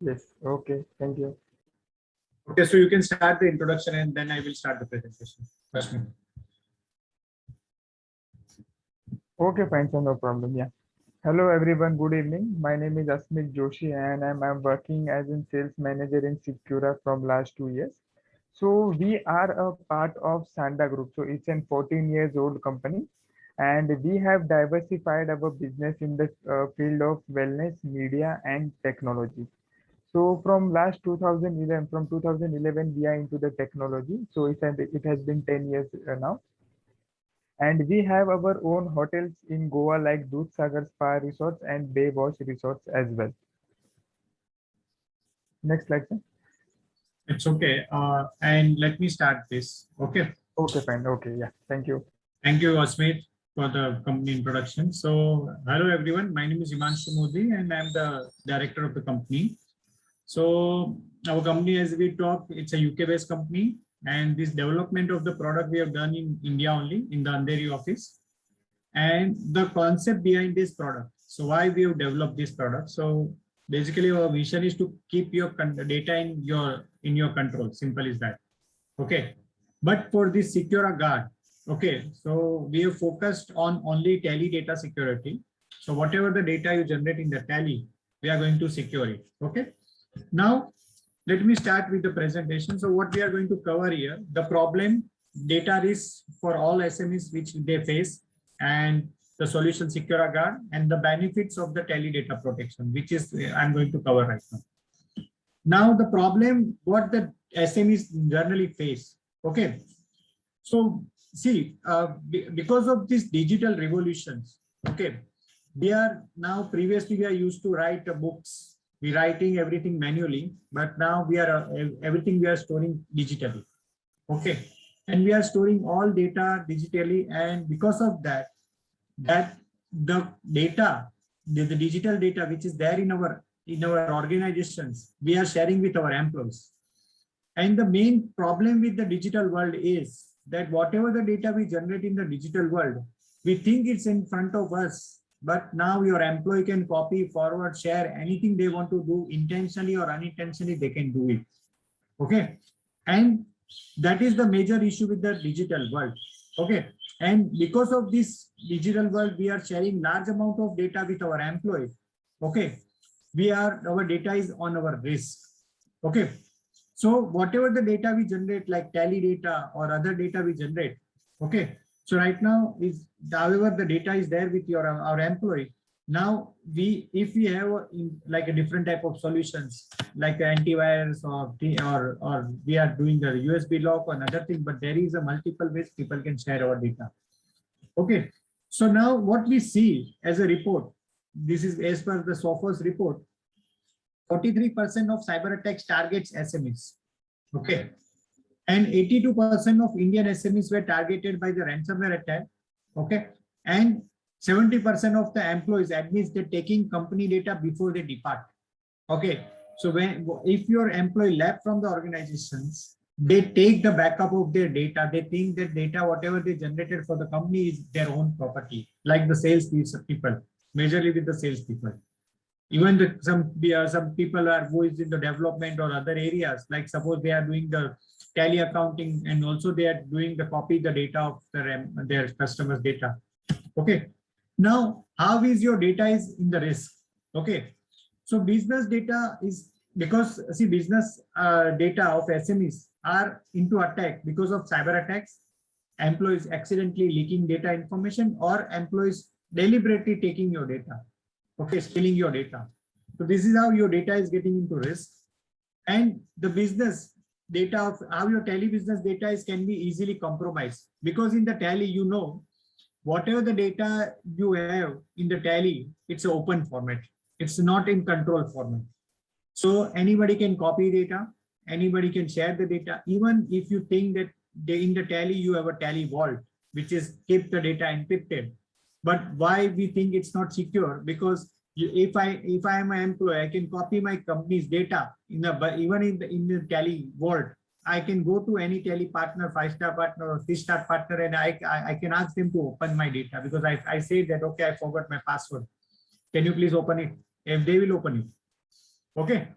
Yes. Okay. Thank you. Okay, so you can start the introduction and then I will start the presentation. Rashmi. Okay, fine, sir, no problem. Yeah. Hello, everyone. Good evening. My name is Asmit Joshi, and I'm working as a sales manager in Secura from last 2 years. So we are a part of Sanda Group. So it's an 14 years old company, and we have diversified our business in the field of wellness, media, and technology. So from last 2011, from 2011, we are into the technology. So it has been 10 years now. And we have our own hotels in Goa like Dudhsagar Spa Resorts and Baywatch Resorts as well. Next slide, sir. It's okay. And let me start this. Okay. Okay, fine. Okay, yeah. Thank you. Thank you, Asmit, for the company introduction. So, hello everyone. My name is Himanshu Modi, and I'm the director of the company. So, our company, as we talk, it's a UK-based company, and this development of the product we have done in India only in the Andheri office. And the concept behind this product. So, why we have developed this product? So, basically, our mission is to keep your data in your control. Simple as that. Okay. But for this Secura Guard, okay, so we have focused on only tally data security. So whatever the data you generate in the tally, we are going to secure it. Okay. Now, let me start with the presentation. So what we are going to cover here, the problem, data risk for all SMEs which they face, and the solution Secura Guard, and the benefits of the tally data protection, which is I'm going to cover right now. Now the problem, what the SMEs generally face. Okay, so see, because of these digital revolutions, okay, we are now, previously we are used to write books, we writing everything manually, but now we are everything we are storing digitally. Okay, and we are storing all data digitally, and because of that, the data, the digital data which is there in our organizations, we are sharing with our employees. And the main problem with the digital world is that whatever the data we generate in the digital world, we think it's in front of us, but now your employee can copy, forward, share anything they want to do, intentionally or unintentionally, they can do it. Okay, and that is the major issue with the digital world. Okay, and because of this digital world, we are sharing large amount of data with our employees. Okay, our data is on our risk. Okay, so whatever the data we generate, like tally data or other data we generate. Okay, so right now is, however the data is there with our employee. Now if we have like a different type of solutions like antivirus or we are doing the USB lock or another thing, but there is a multiple ways people can share our data. Okay, so now what we see as a report, this is as per the Sophos report, 43% of cyber attacks targets SMEs. Okay, and 82% of Indian SMEs were targeted by the ransomware attack. Okay, and 70% of the employees admits they're taking company data before they depart. Okay, so if your employee left from the organizations, they take the backup of their data. They think that data, whatever they generated for the company, is their own property, like the sales people, majorly with the sales people. Even some people are who is in the development or other areas, like suppose they are doing the tally accounting and also they are doing the copy the data of their customers' data. Okay, now how is your data is in the risk? Okay, so business data is, because see, business data of SMEs are into attack because of cyber attacks, employees accidentally leaking data information, or employees deliberately taking your data. Okay, stealing your data. So this is how your data is getting into risk. And the business data of how your tally business data is can be easily compromised, because in the tally, you know, whatever the data you have in the tally, it's an open format. It's not in control format. So anybody can copy data, anybody can share the data. Even if you think that in the tally you have a tally vault, which is keep the data encrypted. But why we think it's not secure? Because if I am an employee, I can copy my company's data even in the tally vault. I can go to any tally partner, 5-star partner or 3-star partner, and I can ask them to open my data, because I say that, okay, I forgot my password. Can you please open it? If they will open it. Okay.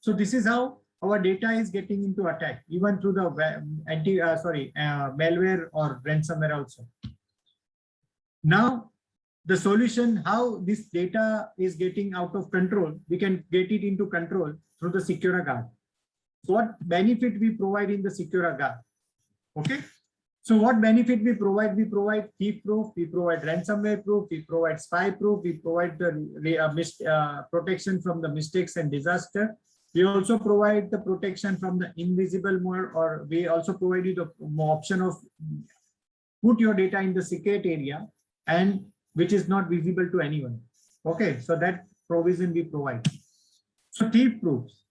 So this is how our data is getting into attack, even through the malware or ransomware also. Now, the solution, how this data is getting out of control, we can get it into control through the Secura Guard. So what benefit we provide in the Secura Guard? Okay. So what benefit we provide? We provide thief proof, we provide ransomware proof, we provide spy proof, we provide the protection from the mistakes and disaster. We also provide the protection from the invisible mode, or we also provide you the option of put your data in the secret area and which is not visible to anyone. Okay, so that provision we provide. So thief proofs.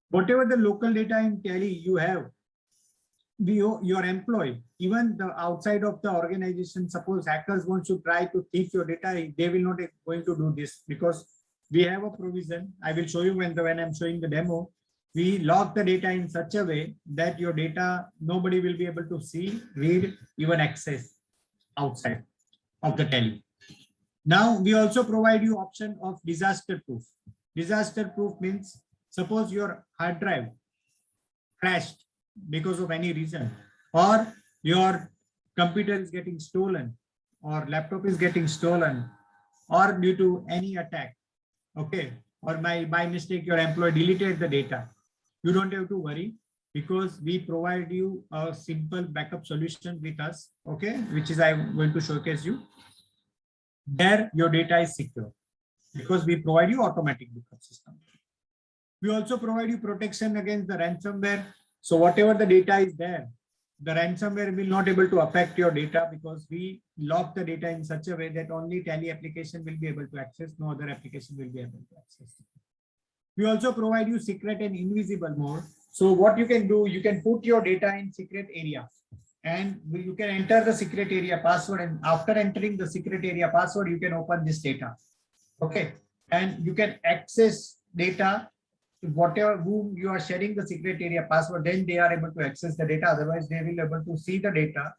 Whatever the local data in Tally you have, your employee, even the outside of the organization, suppose hackers want to try to thief your data, they will not going to do this, because we have a provision. I will show you when I'm showing the demo. We lock the data in such a way that your data, nobody will be able to see, read, even access outside of the Tally. Now we also provide you option of disaster proof. Disaster proof means, suppose your hard drive crashed because of any reason, or your computer is getting stolen, or laptop is getting stolen, or due to any attack, okay, or by mistake your employee deleted the data, you don't have to worry, because we provide you a simple backup solution with us, okay, which is I'm going to showcase you. There your data is secure because we provide you automatic backup system. We also provide you protection against the ransomware. So whatever the data is there, the ransomware will not able to affect your data, because we lock the data in such a way that only Tally application will be able to access, no other application will be able to access. We also provide you secret and invisible mode. So what you can do, you can put your data in secret area, and you can enter the secret area password, and after entering the secret area password, you can open this data. Okay, and you can access data. Whatever whom you are sharing the secret area password, then they are able to access the data. Otherwise, they will be able to see the data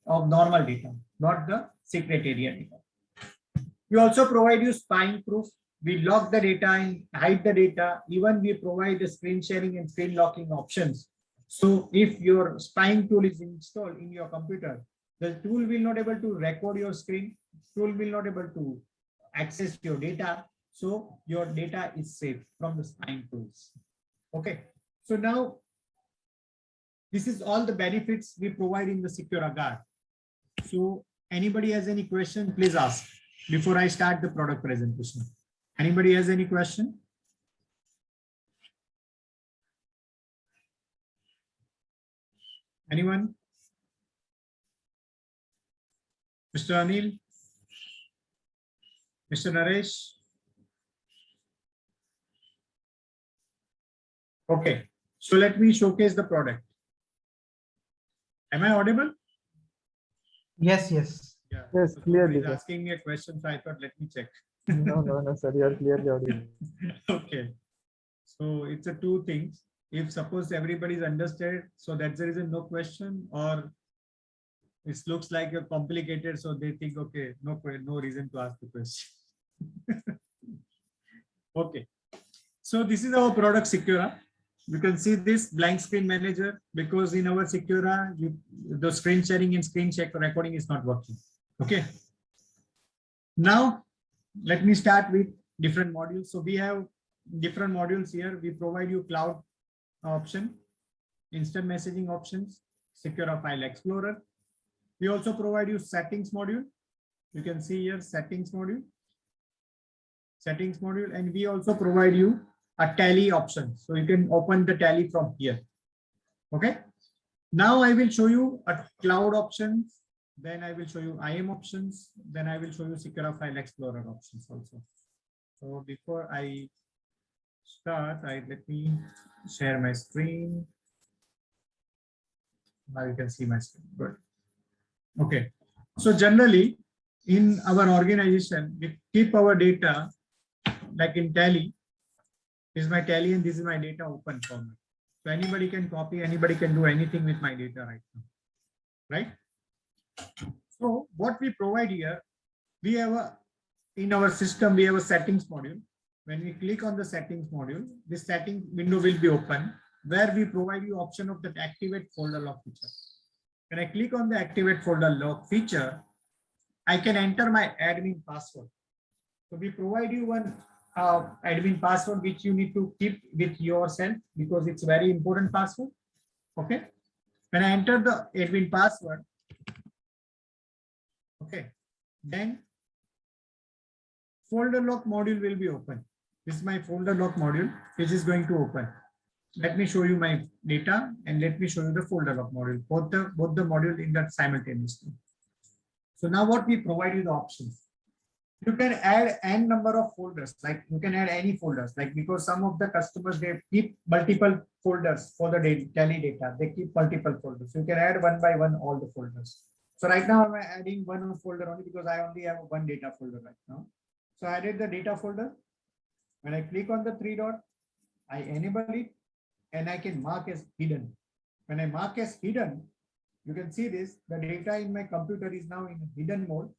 of normal data, not the secret area data. We also provide you spying proof. We lock the data and hide the data. Even we provide the screen sharing and screen locking options. So if your spying tool is installed in your computer, the tool will not able to record your screen. Tool will not able to access your data. So your data is safe from the spying tools. Okay. So now this is all the benefits we provide in the Secura Guard. So anybody has any question, please ask before I start the product presentation. Anybody has any question? Anyone? Mr. Anil? Mr. Naresh? Okay, so let me showcase the product. Am I audible? Yes, yes. Yeah. Yes, so clearly. He's asking me a question, so I thought, let me check. No, sir, you are clearly audible. Okay. So it's a two things. If suppose everybody is understood, so that's the reason no question, or it looks like a complicated, so they think, okay, no reason to ask the question. Okay. So this is our product Secura. You can see this blank screen manager, because in our Secura, the screen sharing and screen check recording is not working. Okay. Now, let me start with different modules. So we have different modules here. We provide you cloud option, instant messaging options, Secura File Explorer. We also provide you settings module. You can see here settings module, and we also provide you a Tally option. So you can open the Tally from here. Okay. Now I will show you a cloud options. Then I will show you IAM options. Then I will show you Secura File Explorer options also. So before I start, let me share my screen. Now you can see my screen. Good. Okay. So generally in our organization, we keep our data like in Tally. This is my Tally and this is my data open format. So anybody can copy, anybody can do anything with my data right now, right? So what we provide here, we have in our system, we have a settings module. when we click on the settings module, this setting window will be open where we provide you option of that activate folder lock feature. When I click on the activate folder lock feature, I can enter my admin password. So we provide you one admin password which you need to keep with yourself because it's very important password. Okay. When I enter the admin password, okay, then folder lock module will be open. This is my folder lock module which is going to open. Let me show you my data and let me show you the folder lock module. Both the module in that simultaneously. So now what we provide you the options. You can add n number of folders, like you can add any folders, like because some of the customers, they keep multiple folders for the tally data. They keep multiple folders. So you can add one by one all the folders. So right now I'm adding one folder only because I only have one data folder right now. So I added the data folder. When I click on the three dot, I enable it and I can mark as hidden. When I mark as hidden, you can see this, the data in my computer is now in hidden mode.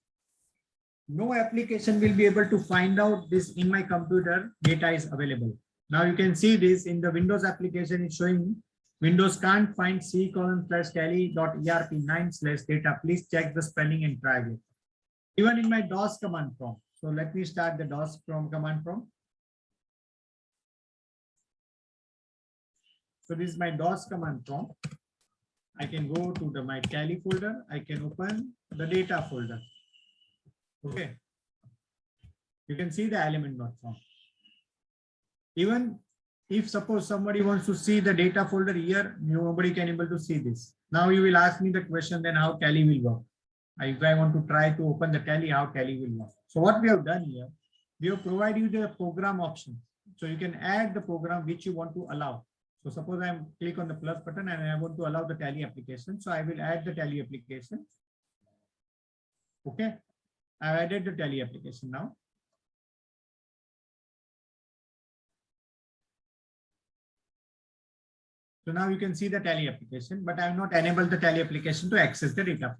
No application will be able to find out this in my computer data is available. Now you can see this in the Windows application, it's showing Windows can't find c:/tally.erp9/data. Please check the spelling and try it. Even in my DOS command prompt. So let me start the DOS command prompt. So this is my DOS command prompt. I can go to my tally folder. I can open the data folder. Okay. You can see the element.com. Even if suppose somebody wants to see the data folder here, nobody can able to see this. Now you will ask me the question, then how tally will work? If I want to try to open the tally, how tally will work? So what we have done here, we have provided you the program option. So you can add the program which you want to allow. So suppose I click on the plus button and I want to allow the tally application. So I will add the tally application. Okay. I've added the tally application now. So now you can see the tally application, but I have not enabled the tally application to access the data.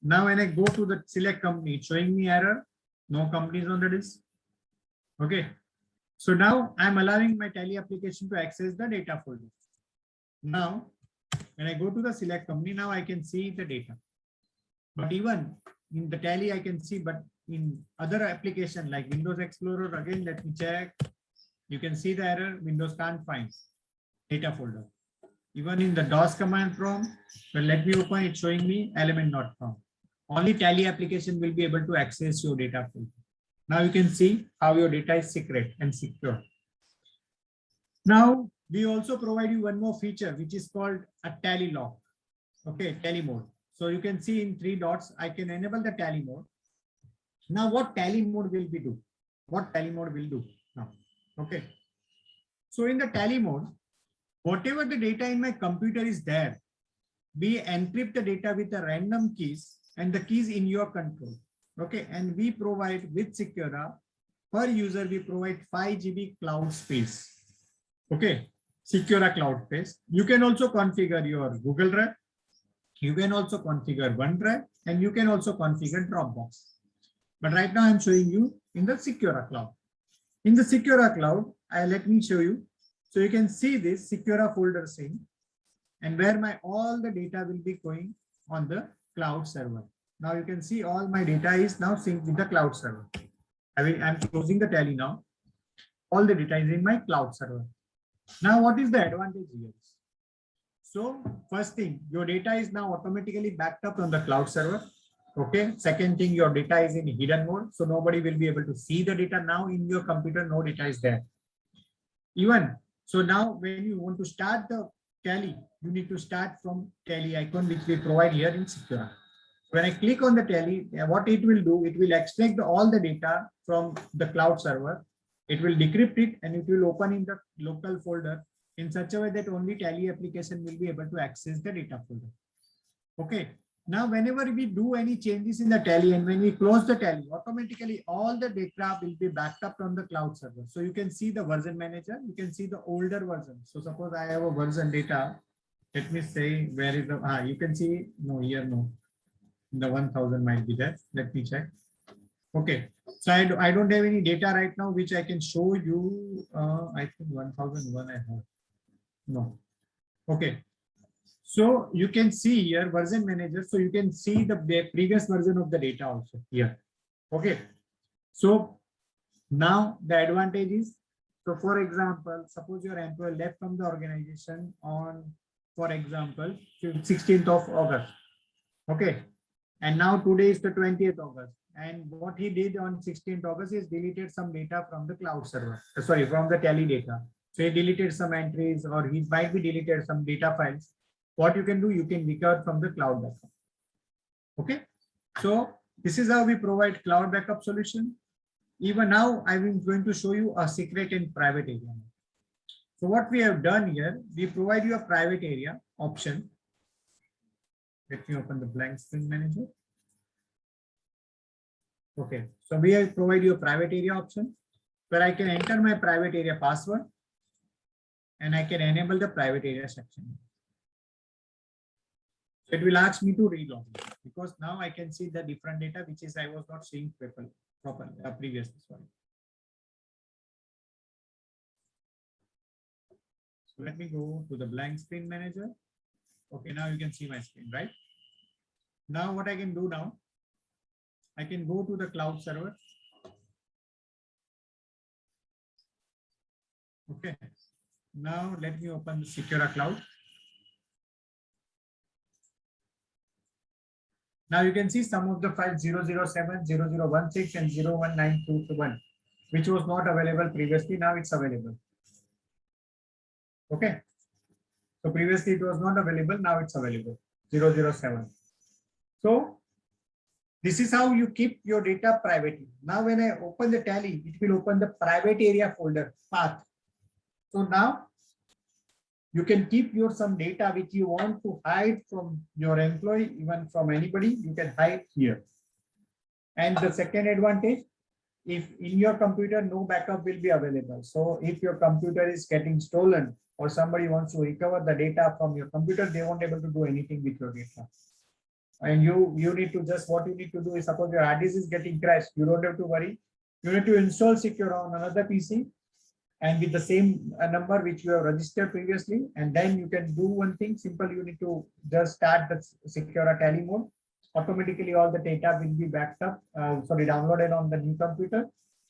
Now when I go to the select company, it's showing me error, no companies on the disk. Okay. So now I'm allowing my tally application to access the data folder. Now, when I go to the select company, now I can see the data. But even in the tally, I can see, but in other application like Windows Explorer, again, let me check. You can see the error, Windows can't find data folder. Even in the DOS command prompt, well, let me open, it's showing me element.com. Only tally application will be able to access your data folder. Now you can see how your data is secret and secure. Now we also provide you one more feature, which is called a tally lock. Okay, tally mode. So you can see in three dots, I can enable the tally mode. Now what tally mode will be do? What tally mode will do now? Okay. So in the tally mode, whatever the data in my computer is there, we encrypt the data with the random keys and the keys in your control. Okay, and we provide with Secura, per user, we provide 5 GB cloud space. Okay, Secura cloud space. You can also configure your Google Drive. You can also configure OneDrive, and you can also configure Dropbox. But right now I'm showing you in the Secura cloud. In the Secura cloud, let me show you. So you can see this Secura folder sync, and where my all the data will be going on the cloud server. Now you can see all my data is now synced with the cloud server. I'm closing the tally now. All the data is in my cloud server. Now what is the advantage here? So first thing, your data is now automatically backed up on the cloud server. Okay. Second thing, your data is in hidden mode. So nobody will be able to see the data now in your computer. No data is there. Even so now when you want to start the tally, you need to start from tally icon, which we provide here in Secura. When I click on the tally, what it will do, it will extract all the data from the cloud server. It will decrypt it and it will open in the local folder in such a way that only tally application will be able to access the data folder. Okay. Now, whenever we do any changes in the tally and when we close the tally, automatically all the data will be backed up on the cloud server. So you can see the version manager. You can see the older version. So suppose I have a version data. Let me say where is the, you can see, no, here, no. The 1000 might be there. Let me check. Okay. So I don't have any data right now which I can show you. I think 1001 I have. No. Okay. So you can see here version manager. So you can see the previous version of the data also here. Okay. So now the advantage is, so for example, suppose your employee left from the organization on, for example, 16th of August. Okay. And now today is the 20th August. And what he did on 16th August is deleted some data from the cloud server. Sorry, from the tally data. So he deleted some entries, or he might be deleted some data files. What you can do, you can recover from the cloud backup. Okay. So this is how we provide cloud backup solution. Even now, I'm going to show you a secret and private area. So what we have done here, we provide you a private area option. Let me open the blank screen manager. Okay, so we have provide you a private area option where I can enter my private area password and I can enable the private area section. So it will ask me to relog because now I can see the different data which is I was not seeing properly previously. Sorry. So let me go to the blank screen manager. Okay, now you can see my screen, right? Now what I can do now, I can go to the cloud server. Okay. Now let me open the Secura Cloud. Now you can see some of the files 007, 0016 and 019221, which was not available previously. Now it's available. Okay. So previously it was not available. Now it's available. 007. So this is how you keep your data privately. Now when I open the tally, it will open the private area folder path. So now you can keep your some data which you want to hide from your employee, even from anybody, you can hide here. And the second advantage, if in your computer, no backup will be available. So if your computer is getting stolen or somebody wants to recover the data from your computer, they won't be able to do anything with your data. And you need to just, what you need to do is, suppose your hard disk is getting crashed, you don't have to worry. You need to install Secura on another PC and with the same number which you have registered previously, and then you can do one thing simple. You need to just start the Secura tally mode. Automatically all the data will be backed up, downloaded on the new computer,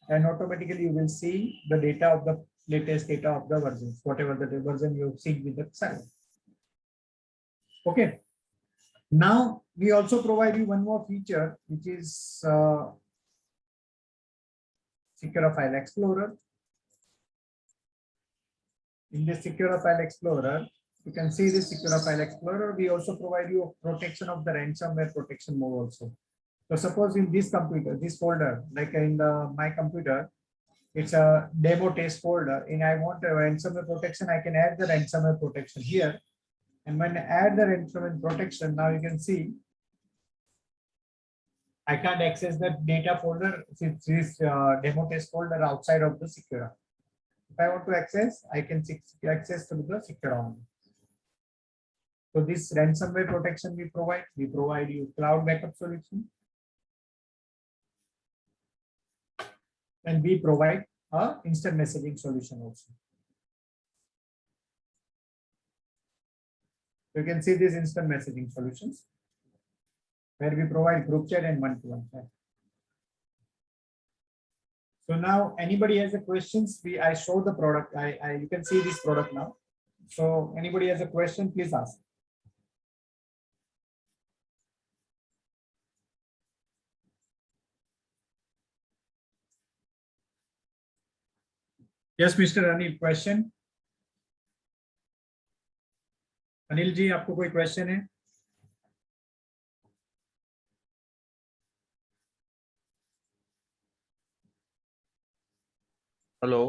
and automatically you will see the data of the latest data of the versions, whatever the version you see with the server. Okay. Now we also provide you one more feature, which is Secura File Explorer. In the Secura File Explorer, you can see this Secura File Explorer. We also provide you a protection of the ransomware protection mode also. So suppose in this computer, this folder, like in my computer, it's a demo test folder, and I want a ransomware protection, I can add the ransomware protection here. And when I add the ransomware protection, now you can see I can't access the data folder since this demo test folder outside of the Secura. If I want to access, I can access to the Secura only. So this ransomware protection we provide you cloud backup solution, and we provide a instant messaging solution also. You can see these instant messaging solutions where we provide group chat and one-to-one chat. So now anybody has a questions, I show the product. You can see this product now. So anybody has a question, please ask. Yes, Mr. Anil, question. Anil ji, आपको कोई question है? Hello